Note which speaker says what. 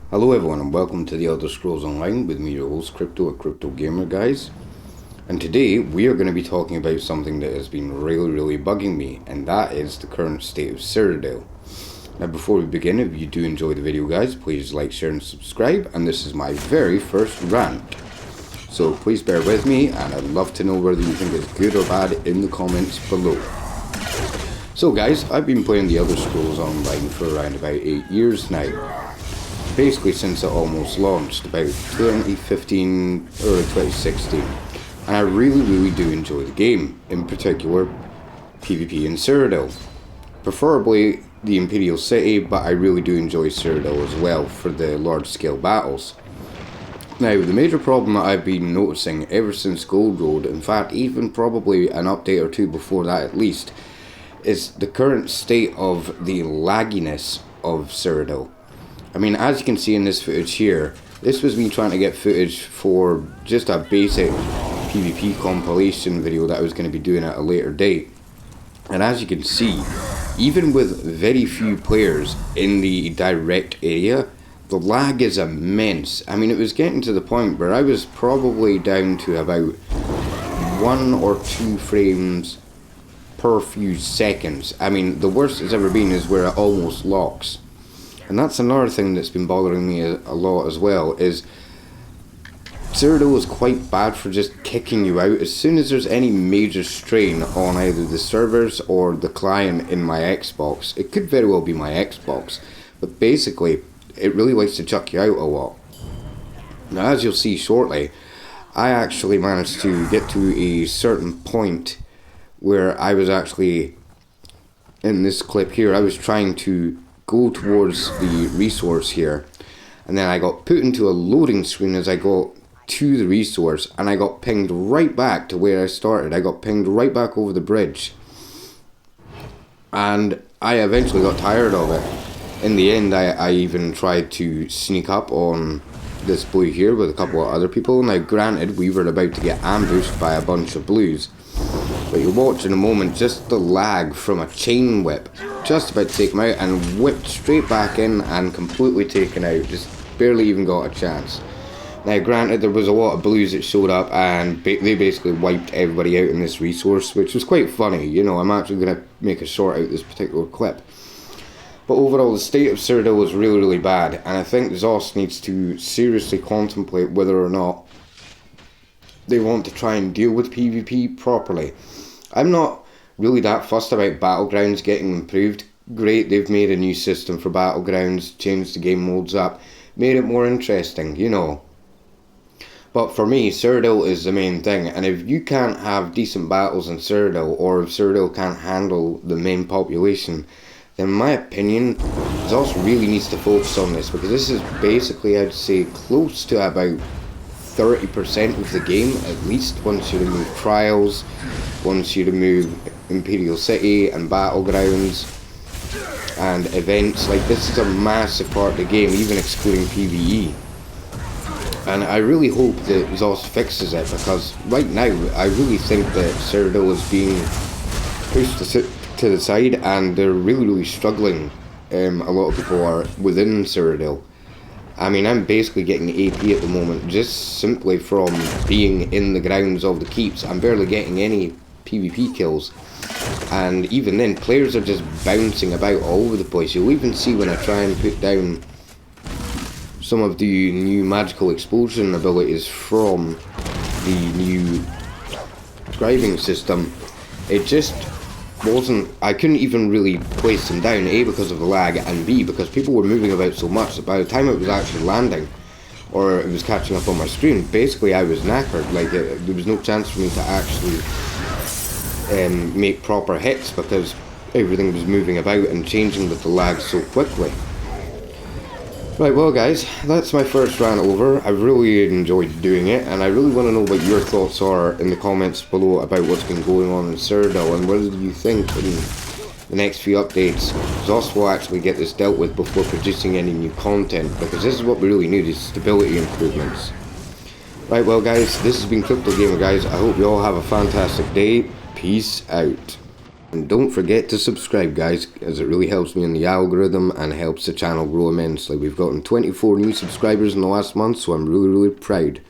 Speaker 1: Hello everyone and welcome to the Elder Scrolls Online with me, your host Crypto at Crypto Gamer guys. And today we are going to be talking about something that has been really bugging me, and that is the current state of Citadel. Now before we begin, if you do enjoy the video guys, please like, share and subscribe, and this is my very first rant. So please bear with me, and I'd love to know whether you think it's good or bad in the comments below. So guys, I've been playing the Elder Scrolls Online for around about 8 years now. Basically since it almost launched, about 2015 or 2016. And I really do enjoy the game, in particular PvP in Citadel. Preferably the Imperial City, but I really do enjoy Citadel as well for the large scale battles. Now, the major problem that I've been noticing ever since Gold Road, in fact even probably an update or two before that at least, is the current state of the lagginess of Citadel. I mean, as you can see in this footage here, this was me trying to get footage for just a basic PvP compilation video that I was going to be doing at a later date. And as you can see, even with very few players in the direct area, the lag is immense. I mean, it was getting to the point where I was probably down to about 1 or 2 frames per few seconds. I mean, the worst it's ever been is where it almost locks. And that's another thing that's been bothering me a lot as well, is Citadel is quite bad for just kicking you out as soon as there's any major strain on either the servers or the client in my Xbox. It could very well be my Xbox, but basically it really likes to chuck you out a lot. Now, as you'll see shortly, I actually managed to get to a certain point where I was actually, in this clip here, I was trying to go towards the resource here, and then I got put into a loading screen as I got to the resource, and I got pinged right back to where I started. I got pinged right back over the bridge, and I eventually got tired of it. In the end, I even tried to sneak up on this blue here with a couple of other people. Now granted, we were about to get ambushed by a bunch of blues, but you'll watch in a moment just the lag from a chain whip. Just about to take him out and whipped straight back in and completely taken out. Just barely even got a chance. Now granted, there was a lot of blues that showed up and they basically wiped everybody out in this resource, which was quite funny. You know, I'm actually going to make a short out of this particular clip. But overall, the state of Citadel was really bad, and I think ZOS needs to seriously contemplate whether or not they want to try and deal with PvP properly. I'm not really that fussed about Battlegrounds getting improved. Great, they've made a new system for Battlegrounds, changed the game modes up, made it more interesting, you know. But for me, Citadel is the main thing, and if you can't have decent battles in Citadel, or if Citadel can't handle the main population, then in my opinion, ZOS really needs to focus on this, because this is basically, I'd say, close to about 30% of the game, at least, once you remove trials, once you remove Imperial City and Battlegrounds and events. Like, this is a massive part of the game, even excluding PvE. And I really hope that ZOS fixes it, because right now I really think that Citadel is being pushed to the side, and they're really struggling. A lot of people are within Citadel. I mean, I'm basically getting AP at the moment just simply from being in the grounds of the keeps. I'm barely getting any PvP kills, and even then players are just bouncing about all over the place. You'll even see when I try and put down some of the new magical explosion abilities from the new scribing system, it just wasn't, I couldn't even really place them down, A, because of the lag, and B, because people were moving about so much that by the time it was actually landing or it was catching up on my screen, basically I was knackered. Like, there was no chance for me to actually make proper hits, because everything was moving about and changing with the lag so quickly. Right, well guys, that's my first rant over. I really enjoyed doing it, and I really want to know what your thoughts are in the comments below about what's been going on in Citadel, and whether you think in the next few updates ZOS will actually get this dealt with before producing any new content, because this is what we really need, is stability improvements. Right, well guys, this has been Crypto Gamer guys. I hope you all have a fantastic day. Peace out. And don't forget to subscribe, guys, as it really helps me in the algorithm and helps the channel grow immensely. We've gotten 24 new subscribers in the last month, so I'm really proud.